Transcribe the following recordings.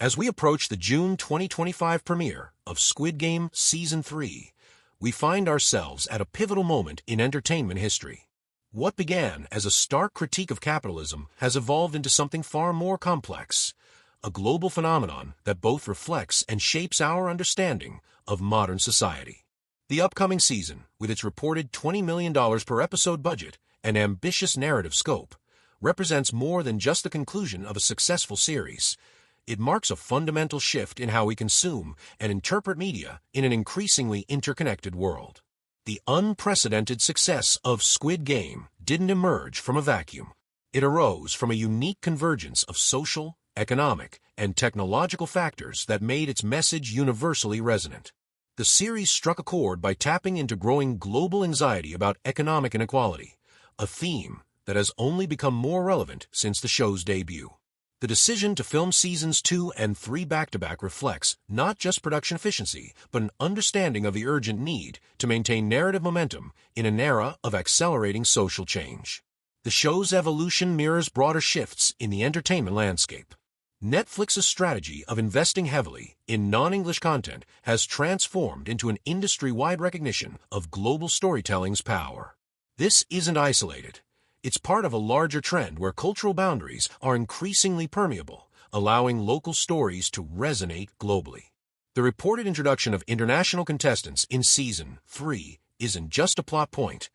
As we approach the June 2025 premiere of Squid Game Season 3, we find ourselves at a pivotal moment in entertainment history. What began as a stark critique of capitalism has evolved into something far more complex, a global phenomenon that both reflects and shapes our understanding of modern society. The upcoming season, with its reported $20 million per episode budget and ambitious narrative scope, represents more than just the conclusion of a successful series. It marks a fundamental shift in how we consume and interpret media in an increasingly interconnected world. The unprecedented success of Squid Game didn't emerge from a vacuum. It arose from a unique convergence of social, economic, and technological factors that made its message universally resonant. The series struck a chord by tapping into growing global anxiety about economic inequality, a theme that has only become more relevant since the show's debut. The decision to film seasons 2 and 3 back-to-back reflects not just production efficiency, but an understanding of the urgent need to maintain narrative momentum in an era of accelerating social change. The show's evolution mirrors broader shifts in the entertainment landscape. Netflix's strategy of investing heavily in non-English content has transformed into an industry-wide recognition of global storytelling's power. This isn't isolated. It's part of a larger trend where cultural boundaries are increasingly permeable, allowing local stories to resonate globally. The reported introduction of international contestants in Season 3 isn't just a plot point.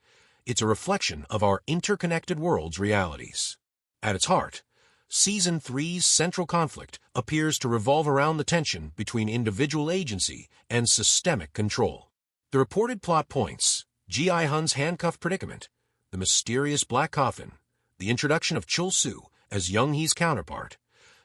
It's a reflection of our interconnected world's realities. At its heart, Season 3's central conflict appears to revolve around the tension between individual agency and systemic control. The reported plot points, Ji-hun's handcuffed predicament, the mysterious black coffin, the introduction of Chul-soo as Young-hee's counterpart,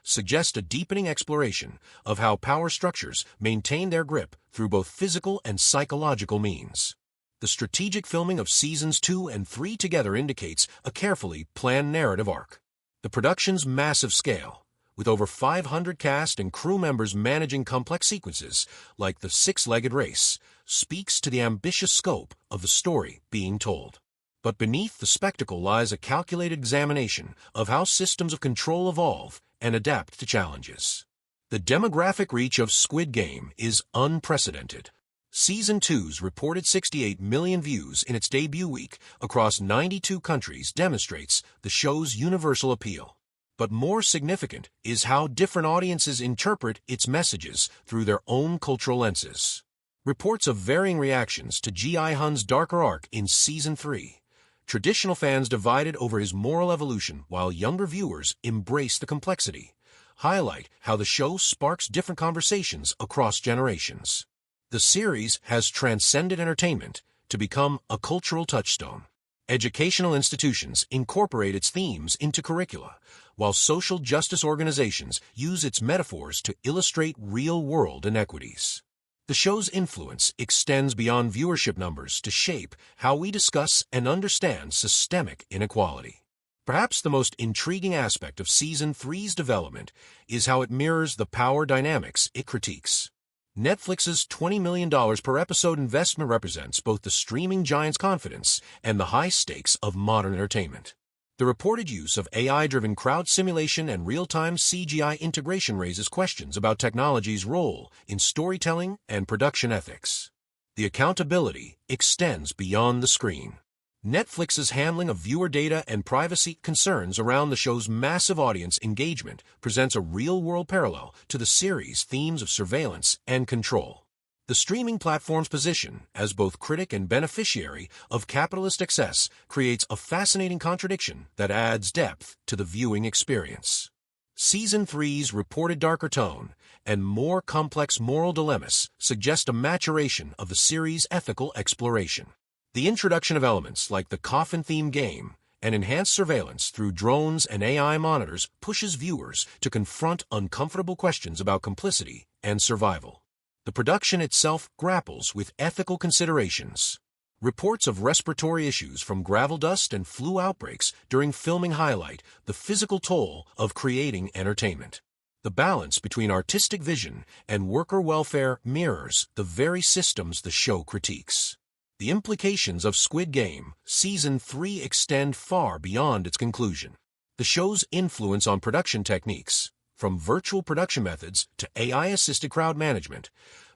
suggest a deepening exploration of how power structures maintain their grip through both physical and psychological means. The strategic filming of Seasons 2 and 3 together indicates a carefully planned narrative arc. The production's massive scale, with over 500 cast and crew members managing complex sequences like the six-legged race, speaks to the ambitious scope of the story being told. But beneath the spectacle lies a calculated examination of how systems of control evolve and adapt to challenges. The demographic reach of Squid Game is unprecedented. Season 2's reported 68 million views in its debut week across 92 countries demonstrates the show's universal appeal. But more significant is how different audiences interpret its messages through their own cultural lenses. Reports of varying reactions to Ji-hun's darker arc in Season 3. Traditional fans divided over his moral evolution while younger viewers embrace the complexity, highlight how the show sparks different conversations across generations. The series has transcended entertainment to become a cultural touchstone. Educational institutions incorporate its themes into curricula, while social justice organizations use its metaphors to illustrate real-world inequities. The show's influence extends beyond viewership numbers to shape how we discuss and understand systemic inequality. Perhaps the most intriguing aspect of Season 3's development is how it mirrors the power dynamics it critiques. Netflix's $20 million per episode investment represents both the streaming giant's confidence and the high stakes of modern entertainment. The reported use of AI-driven crowd simulation and real-time CGI integration raises questions about technology's role in storytelling and production ethics. The accountability extends beyond the screen. Netflix's handling of viewer data and privacy concerns around the show's massive audience engagement presents a real-world parallel to the series' themes of surveillance and control. The streaming platform's position as both critic and beneficiary of capitalist excess creates a fascinating contradiction that adds depth to the viewing experience. Season 3's reported darker tone and more complex moral dilemmas suggest a maturation of the series' ethical exploration. The introduction of elements like the coffin-themed game and enhanced surveillance through drones and AI monitors pushes viewers to confront uncomfortable questions about complicity and survival. The production itself grapples with ethical considerations. Reports of respiratory issues from gravel dust and flu outbreaks during filming highlight the physical toll of creating entertainment. The balance between artistic vision and worker welfare mirrors the very systems the show critiques. The implications of Squid Game Season 3 extend far beyond its conclusion. The show's influence on production techniques, from virtual production methods to AI-assisted crowd management,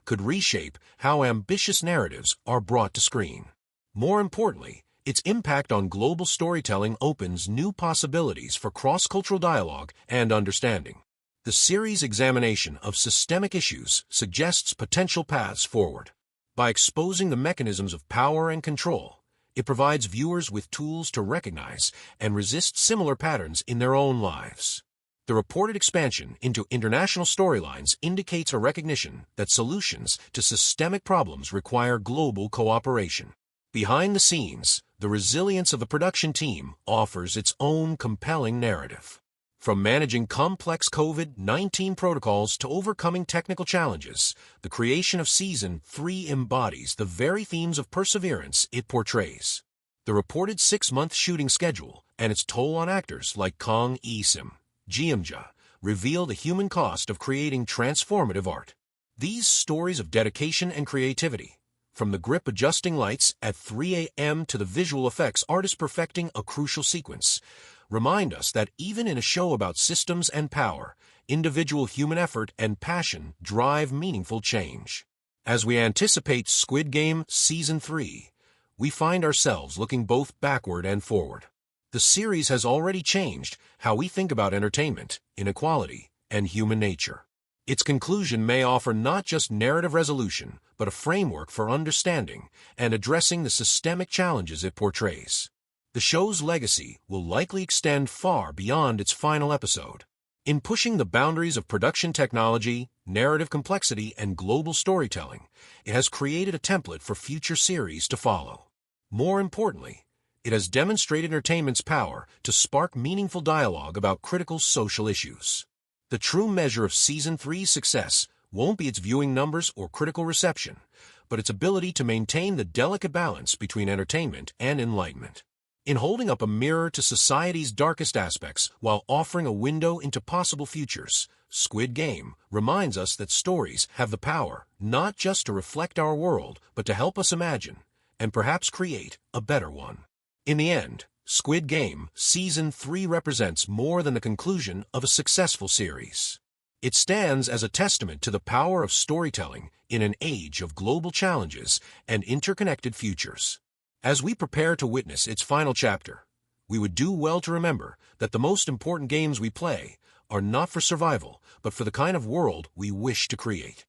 could reshape how ambitious narratives are brought to screen. More importantly, its impact on global storytelling opens new possibilities for cross-cultural dialogue and understanding. The series' examination of systemic issues suggests potential paths forward. By exposing the mechanisms of power and control, it provides viewers with tools to recognize and resist similar patterns in their own lives. The reported expansion into international storylines indicates a recognition that solutions to systemic problems require global cooperation. Behind the scenes, the resilience of the production team offers its own compelling narrative. From managing complex COVID-19 protocols to overcoming technical challenges, the creation of Season 3 embodies the very themes of perseverance it portrays. The reported 6-month shooting schedule and its toll on actors like Kang Lee-sim, Jeomja, reveal the human cost of creating transformative art. These stories of dedication and creativity, from the grip adjusting lights at 3 a.m. to the visual effects artist perfecting a crucial sequence, remind us that even in a show about systems and power, individual human effort and passion drive meaningful change. As we anticipate Squid Game Season 3, we find ourselves looking both backward and forward. The series has already changed how we think about entertainment, inequality, and human nature. Its conclusion may offer not just narrative resolution, but a framework for understanding and addressing the systemic challenges it portrays. The show's legacy will likely extend far beyond its final episode. In pushing the boundaries of production technology, narrative complexity, and global storytelling, it has created a template for future series to follow. More importantly, it has demonstrated entertainment's power to spark meaningful dialogue about critical social issues. The true measure of Season 3's success won't be its viewing numbers or critical reception, but its ability to maintain the delicate balance between entertainment and enlightenment. In holding up a mirror to society's darkest aspects while offering a window into possible futures, Squid Game reminds us that stories have the power not just to reflect our world, but to help us imagine, and perhaps create, a better one. In the end, Squid Game Season 3 represents more than the conclusion of a successful series. It stands as a testament to the power of storytelling in an age of global challenges and interconnected futures. As we prepare to witness its final chapter, we would do well to remember that the most important games we play are not for survival, but for the kind of world we wish to create.